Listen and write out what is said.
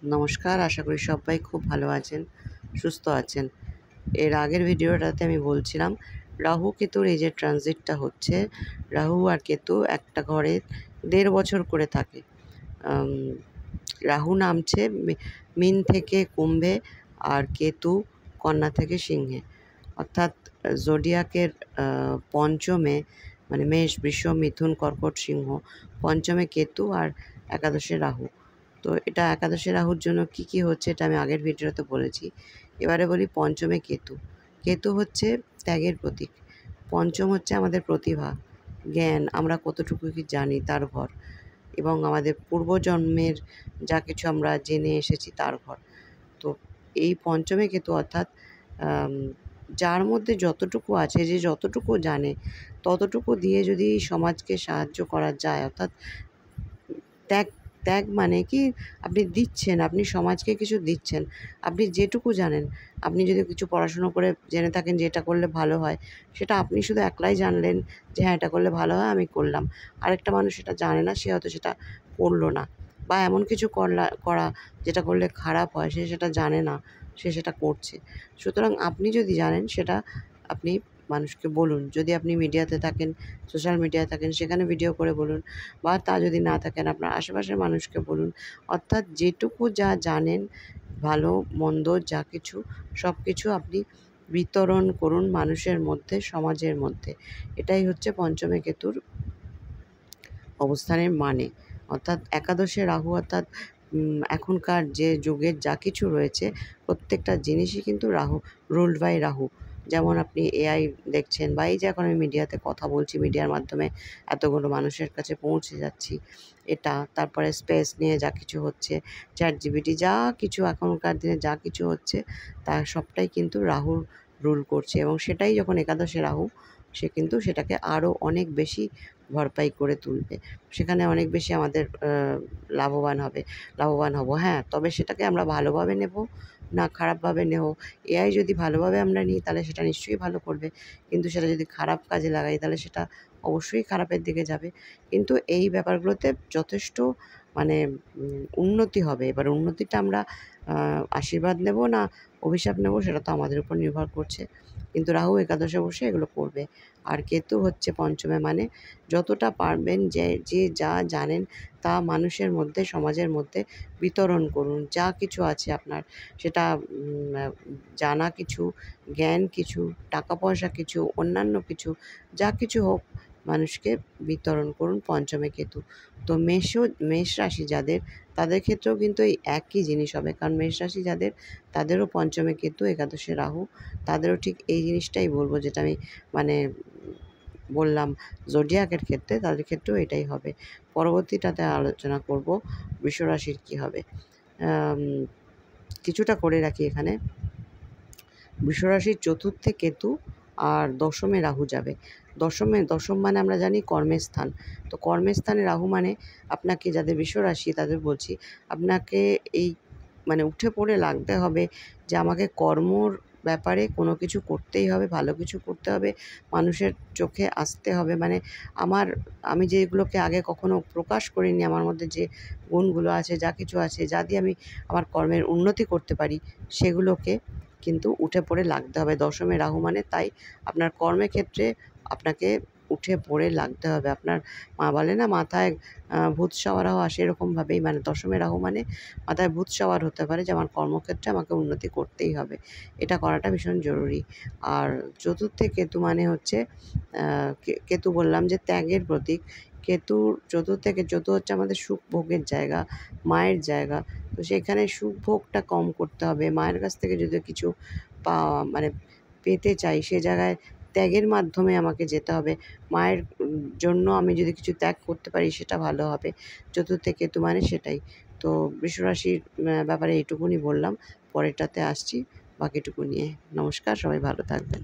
নমস্কার, আশা করি সবাই খুব ভালো আছেন, সুস্থ আছেন। এর আগের ভিডিওটাতে আমি বলছিলাম রাহু কেতুর এই যে ট্রানজিটটা হচ্ছে, রাহু আর কেতু একটা ঘরে ১.৫ বছর করে থাকে। আম রাহু নামছে মীন থেকে কুম্ভে আর কেতু কন্যা থেকে সিংহে। অর্থাৎ জোডিয়াকের পঞ্চমে মানে মেষ, বৃষ, মিথুন, কর্কট, সিংহ, পঞ্চমে কেতু আর একাদশে রাহু। তো এটা একাদশে রাহুর জন্য কি কি হচ্ছে এটা আমি আগের ভিডিওতে বলেছি। এবারে বলি পঞ্চমে কেতু। কেতু হচ্ছে ত্যাগের প্রতীক। পঞ্চম হচ্ছে আমাদের প্রতিভা, জ্ঞান, আমরা কতটুকু কি জানি তার ঘর, এবং আমাদের পূর্বজন্মের যা কিছু আমরা জেনে এসেছি তার ঘর। তো এই পঞ্চমে কেতু অর্থাৎ যার মধ্যে যতটুকু আছে, যে যতটুকু জানে ততটুকু দিয়ে যদি সমাজকে সাহায্য করা যায়, অর্থাৎ ত্যাগ ত্যাগ মানে কি, আপনি দিচ্ছেন, আপনি সমাজকে কিছু দিচ্ছেন, আপনি যেটুকু জানেন। আপনি যদি কিছু পড়াশুনো করে জেনে থাকেন যে এটা করলে ভালো হয়, সেটা আপনি শুধু একলাই জানলেন যে হ্যাঁ এটা করলে ভালো হয়, আমি করলাম। আরেকটা মানুষ সেটা জানে না, সে হয়তো সেটা করলো না। বা এমন কিছু করা যেটা করলে খারাপ হয়, সে সেটা জানে না, সে সেটা করছে। সুতরাং আপনি যদি জানেন সেটা আপনি মানুষকে বলুন। যদি আপনি মিডিয়াতে থাকেন, সোশ্যাল মিডিয়ায় থাকেন, সেখানে ভিডিও করে বলুন, বা তা যদি না থাকেন আপনার আশেপাশের মানুষকে বলুন। অর্থাৎ যেটুকু যা জানেন, ভালো মন্দ যা কিছু, সব কিছু আপনি বিতরণ করুন মানুষের মধ্যে, সমাজের মধ্যে। এটাই হচ্ছে পঞ্চমে কেতুর অবস্থানের মানে। অর্থাৎ একাদশে রাহু অর্থাৎ এখনকার যে যুগের যা কিছু রয়েছে প্রত্যেকটা জিনিসই কিন্তু রুলড বাই রাহু। যেমন আপনি এআই দেখছেন, বা এই যে এখন আমি মিডিয়াতে কথা বলছি, মিডিয়ার মাধ্যমে এতগুলো মানুষের কাছে পৌঁছে যাচ্ছি, এটা, তারপরে স্পেস নিয়ে যা কিছু হচ্ছে, চ্যাটজিপিটি, যা কিছু এখনকার দিনে যা কিছু হচ্ছে তার সবটাই কিন্তু রাহুর রুল করছে। এবং সেটাই যখন একাদশে রাহু, সে কিন্তু সেটাকে আরও অনেক বেশি ভরপাই করে তুলবে। সেখানে অনেক বেশি আমাদের লাভবান হব। হ্যাঁ, তবে সেটাকে আমরা ভালোভাবে নেব না খারাপভাবে নেব। এআই যদি ভালোভাবে আমরা নিই তাহলে সেটা নিশ্চয়ই ভালো করবে, কিন্তু সেটা যদি খারাপ কাজে লাগাই তাহলে সেটা অবশ্যই খারাপের দিকে যাবে। কিন্তু এই ব্যাপারগুলোতে যথেষ্ট মানে উন্নতি হবে। এবার উন্নতিটা আমরা আশীর্বাদ নেব না অভিশাপ নেব, সেটা তো আমাদের উপর নির্ভর করছে। কিন্তু রাহু একাদশে বসে এগুলো করবে। আর কেতু হচ্ছে পঞ্চমে, মানে যতটা পারবেন যে যা জানেন তা মানুষের মধ্যে, সমাজের মধ্যে বিতরণ করুন। যা কিছু আছে আপনার, সেটা জানা কিছু, জ্ঞান কিছু, টাকা পয়সা কিছু, অন্যান্য কিছু, যা কিছু হোক মানুষকে বিতরণ করুন পঞ্চমে কেতু। তো মেষ রাশি যাদের, তাদের ক্ষেত্রেও কিন্তু এই একই জিনিস হবে। কারণ মেষ রাশি যাদের, তাদেরও পঞ্চমে কেতু, একাদশে রাহু, তাদেরও ঠিক এই জিনিসটাই বলব যেটা আমি মানে বললাম জোডিয়াকের ক্ষেত্রে, তাদের ক্ষেত্রেও এটাই হবে। পরবর্তীটাতে আলোচনা করব বৃষরাশির কী হবে। কিছুটা করে রাখি এখানে। বৃষরাশির চতুর্থে কেতু আর দশমে রাহু যাবে। দশম মানে আমরা জানি কর্মের স্থান। তো কর্মের স্থানে রাহু মানে আপনাকে, যাদের বৃষরাশি তাদের বলছি, আপনাকে এই মানে উঠে পড়ে লাগতে হবে যে আমাকে কর্মর ব্যাপারে কোনো কিছু করতেই হবে, ভালো কিছু করতে হবে, মানুষের চোখে আসতে হবে। মানে আমি যেগুলোকে আগে কখনো প্রকাশ করিনি, আমার মধ্যে যে গুণগুলো আছে, যা কিছু আছে, যা দিয়ে আমি আমার কর্মের উন্নতি করতে পারি, সেগুলোকে কিন্তু উঠে পড়ে লাগতে হবে। দশমে রাহু মানে তাই আপনার কর্মের ক্ষেত্রে আপনাকে উঠে পড়ে লাগতে হবে। আপনার বলে না মাথায় ভূত সওয়ারও আসে, এরকমভাবেই মানে দশমে রাহু মানে মাথায় ভূত সওয়ার হতে পারে যে আমার কর্মক্ষেত্রে আমাকে উন্নতি করতেই হবে। এটা করাটা ভীষণ জরুরি। আর চতুর্থে কেতু মানে হচ্ছে কেতু বললাম যে ত্যাগের প্রতীক। চতু হচ্ছে আমাদের সুখ ভোগের জায়গা, মায়ের জায়গা। তো সেখানে সুখ ভোগটা কম করতে হবে। মায়ের কাছ থেকে যদি কিছু মানে পেতে চাই, সে জায়গায় ত্যাগের মাধ্যমে আমাকে যেতে হবে। মায়ের জন্য আমি যদি কিছু ত্যাগ করতে পারি সেটা ভালো হবে। চতুর্থে কেতু মানে সেটাই। তো বৃষরাশির ব্যাপারে এইটুকুনি বললাম। পরেরটাতে আসছি বাকিটুকু নিয়ে। নমস্কার, সবাই ভালো থাকবেন।